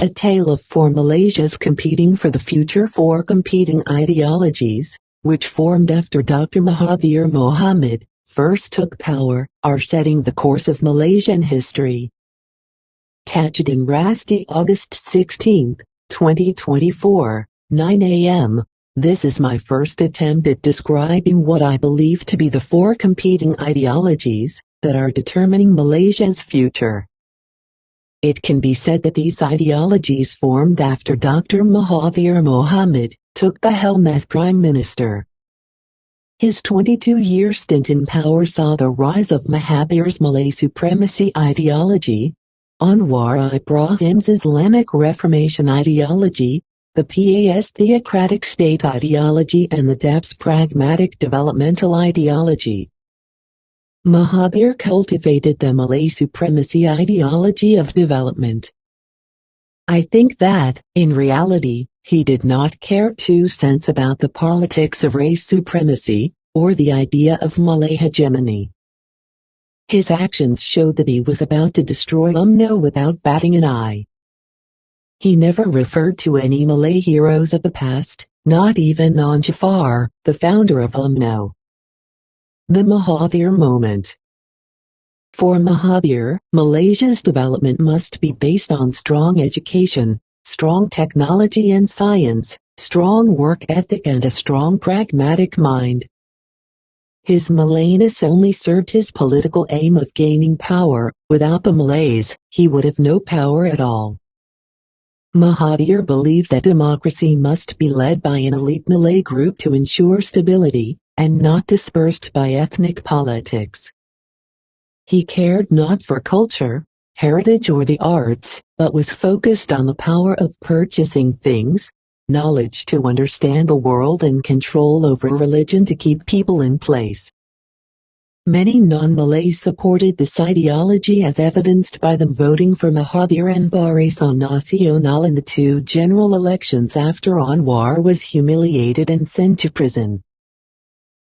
A tale of four Malaysias competing for the future. Four competing ideologies, which formed after Dr Mahathir Mohamad first took power, are setting the course of Malaysian history. Tajuddin Rasdi, August 16, 2024, 9 a.m. This is my first attempt at describing what I believe to be the four competing ideologies that are determining Malaysia's future. It can be said that these ideologies formed after Dr Mahathir Mohamad took the helm as Prime Minister. His 22-year stint in power saw the rise of Mahathir's Malay supremacy ideology, Anwar Ibrahim's Islamic Reformation ideology, the PAS theocratic state ideology, and the DAP's pragmatic developmental ideology. Mahathir cultivated the Malay supremacy ideology of development. I think that, in reality, he did not care 2 cents about the politics of race supremacy, or the idea of Malay hegemony. His actions showed that he was about to destroy UMNO without batting an eye. He never referred to any Malay heroes of the past, not even Nan Jafar, the founder of UMNO. The Mahathir moment. For Mahathir, Malaysia's development must be based on strong education, strong technology and science, strong work ethic, and a strong pragmatic mind. His Malayness only served his political aim of gaining power. Without the Malays, he would have no power at all. Mahathir believes that democracy must be led by an elite Malay group to ensure stability, and not dispersed by ethnic politics. He cared not for culture, heritage, or the arts, but was focused on the power of purchasing things, knowledge to understand the world, and control over religion to keep people in place. Many non-Malays supported this ideology, as evidenced by them voting for Mahathir and Barisan Nasional in the 2 general elections after Anwar was humiliated and sent to prison.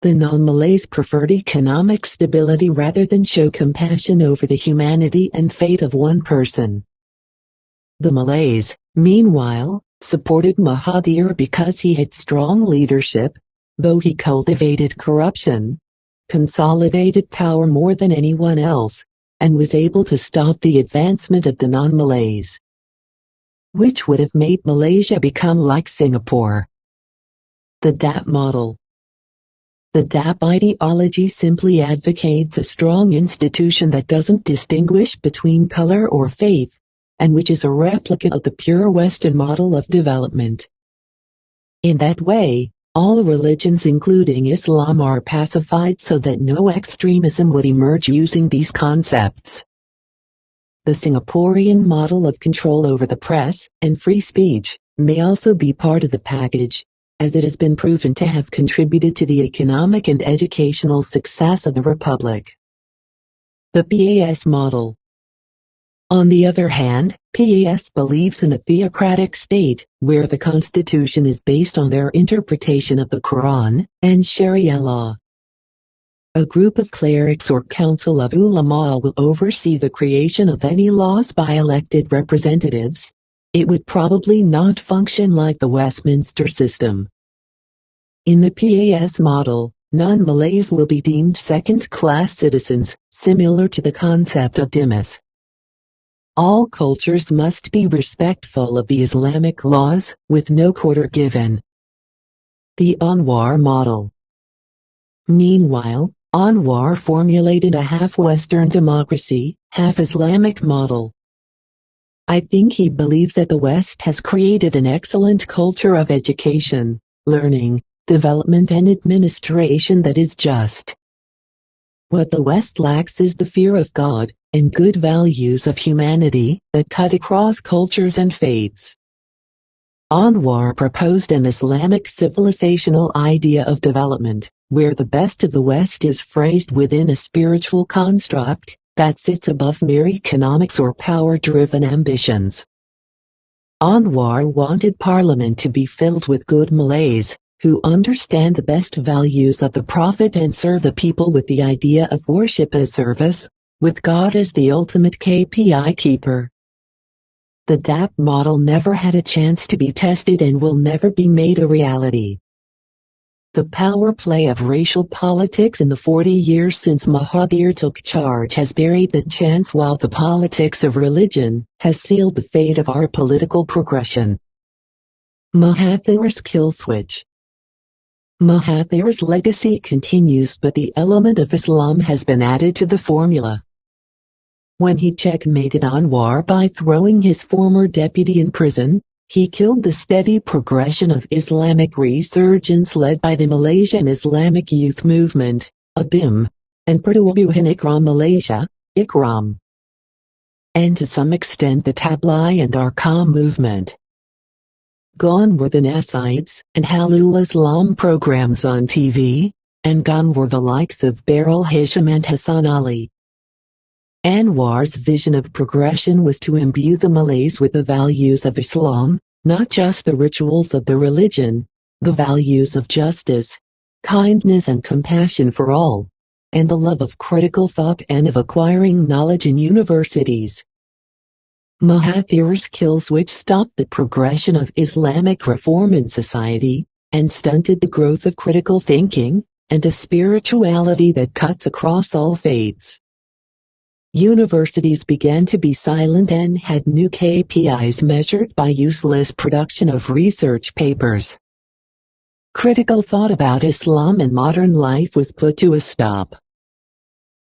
The non-Malays preferred economic stability rather than show compassion over the humanity and fate of one person. The Malays, meanwhile, supported Mahathir because he had strong leadership, though he cultivated corruption, consolidated power more than anyone else, and was able to stop the advancement of the non-Malays, which would have made Malaysia become like Singapore. The DAP model. The DAP ideology simply advocates a strong institution that doesn't distinguish between color or faith, and which is a replica of the pure Western model of development. In that way, all religions including Islam are pacified so that no extremism would emerge using these concepts. The Singaporean model of control over the press and free speech may also be part of the package, as it has been proven to have contributed to the economic and educational success of the Republic. The PAS model. On the other hand, PAS believes in a theocratic state, where the constitution is based on their interpretation of the Quran and Sharia law. A group of clerics or council of ulama will oversee the creation of any laws by elected representatives. It would probably not function like the Westminster system. In the PAS model, non-Malays will be deemed second-class citizens, similar to the concept of dhimmis. All cultures must be respectful of the Islamic laws, with no quarter given. The Anwar model. Meanwhile, Anwar formulated a half-Western democracy, half-Islamic model. I think he believes that the West has created an excellent culture of education, learning, development, and administration that is just. What the West lacks is the fear of God and good values of humanity that cut across cultures and faiths. Anwar proposed an Islamic civilizational idea of development, where the best of the West is phrased within a spiritual construct that sits above mere economics or power-driven ambitions. Anwar wanted Parliament to be filled with good Malays, who understand the best values of the Prophet and serve the people with the idea of worship as service, with God as the ultimate KPI keeper. the DAP model never had a chance to be tested and will never be made a reality. The power play of racial politics in the 40 years since Mahathir took charge has buried the chance, while the politics of religion has sealed the fate of our political progression. Mahathir's kill switch. Mahathir's legacy continues, but the element of Islam has been added to the formula. When he checkmated Anwar by throwing his former deputy in prison, he killed the steady progression of Islamic resurgence led by the Malaysian Islamic Youth Movement, ABIM, and Pertubuhan Ikram Malaysia, IKRAM, and to some extent the Tabligh and Arqam movement. Gone were the Nasites and Halul Islam programs on TV, and gone were the likes of Beryl Hisham and Hassan Ali. Anwar's vision of progression was to imbue the Malays with the values of Islam, not just the rituals of the religion, the values of justice, kindness and compassion for all, and the love of critical thought and of acquiring knowledge in universities. Mahathir's kill switch stopped the progression of Islamic reform in society, and stunted the growth of critical thinking, and a spirituality that cuts across all faiths. Universities began to be silent and had new KPIs measured by useless production of research papers. Critical thought about Islam and modern life was put to a stop.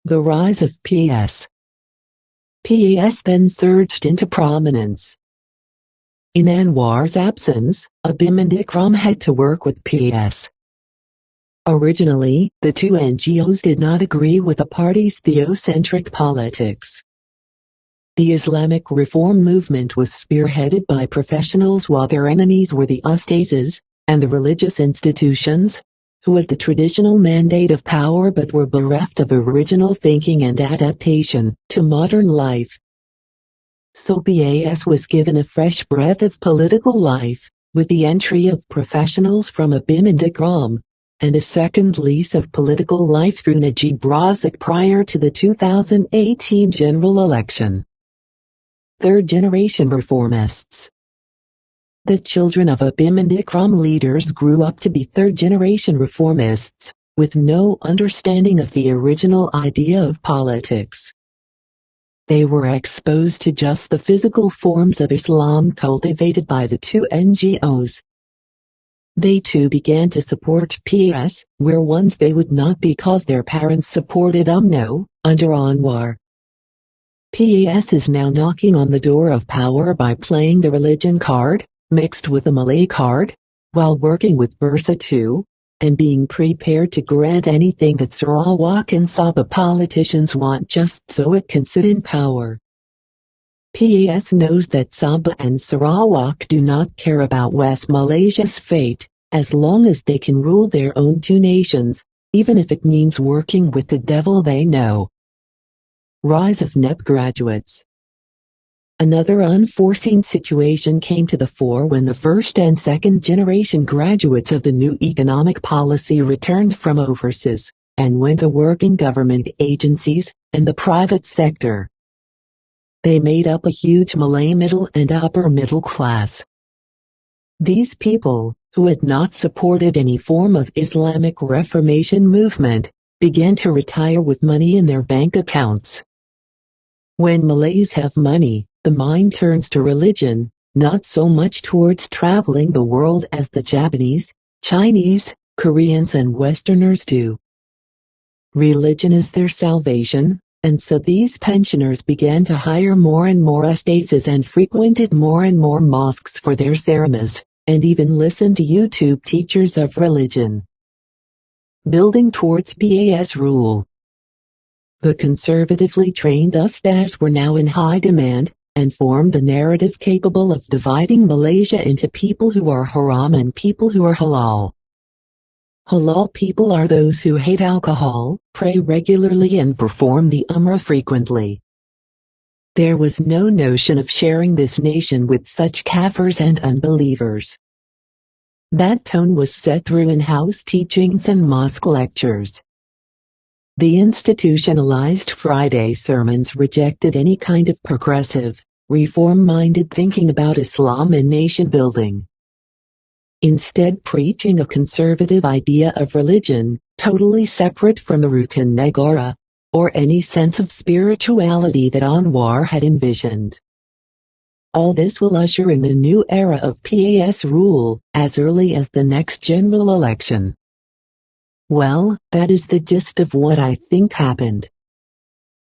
The rise of PES. PES then surged into prominence. In Anwar's absence, ABIM and IKRAM had to work with PES. Originally, the two NGOs did not agree with the party's theocentric politics. The Islamic reform movement was spearheaded by professionals, while their enemies were the ustazes and the religious institutions, who had the traditional mandate of power but were bereft of original thinking and adaptation to modern life. So PES was given a fresh breath of political life, with the entry of professionals from ABIM and IKRAM, and a second lease of political life through Najib Razak prior to the 2018 general election. Third-generation reformists. The children of ABIM and IKRAM leaders grew up to be third-generation reformists, with no understanding of the original idea of politics. They were exposed to just the physical forms of Islam cultivated by the two NGOs. They too began to support PES, where once they would not because their parents supported UMNO, under Anwar. PES is now knocking on the door of power by playing the religion card, mixed with the Malay card, while working with Bursa too, and being prepared to grant anything that Sarawak and Sabah politicians want just so it can sit in power. PES knows that Sabah and Sarawak do not care about West Malaysia's fate, as long as they can rule their own two nations, even if it means working with the devil they know. Rise of NEP graduates. Another unforeseen situation came to the fore when the first and second generation graduates of the new economic policy returned from overseas, and went to work in government agencies and the private sector. They made up a huge Malay middle and upper middle class. These people, who had not supported any form of Islamic Reformation movement, began to retire with money in their bank accounts. When Malays have money, the mind turns to religion, not so much towards traveling the world as the Japanese, Chinese, Koreans and Westerners do. Religion is their salvation. And so these pensioners began to hire more and more ustazes and frequented more and more mosques for their ceramahs, and even listened to YouTube teachers of religion. Building towards PES rule. The conservatively trained ustaz were now in high demand, and formed a narrative capable of dividing Malaysia into people who are haram and people who are halal. Halal people are those who hate alcohol, pray regularly and perform the Umrah frequently. There was no notion of sharing this nation with such kafirs and unbelievers. That tone was set through in-house teachings and mosque lectures. The institutionalized Friday sermons rejected any kind of progressive, reform-minded thinking about Islam and nation-building. Instead preaching a conservative idea of religion, totally separate from the Rukun Negara, or any sense of spirituality that Anwar had envisioned. All this will usher in the new era of PAS rule, as early as the next general election. Well, that is the gist of what I think happened.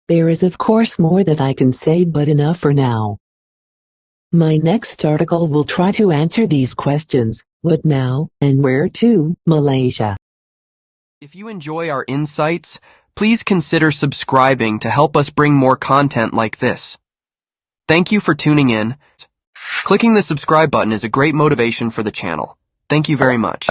There is of course more that I can say, but enough for now. My next article will try to answer these questions: what now, and where to, Malaysia? If you enjoy our insights, please consider subscribing to help us bring more content like this. Thank you for tuning in. Clicking the subscribe button is a great motivation for the channel. Thank you very much.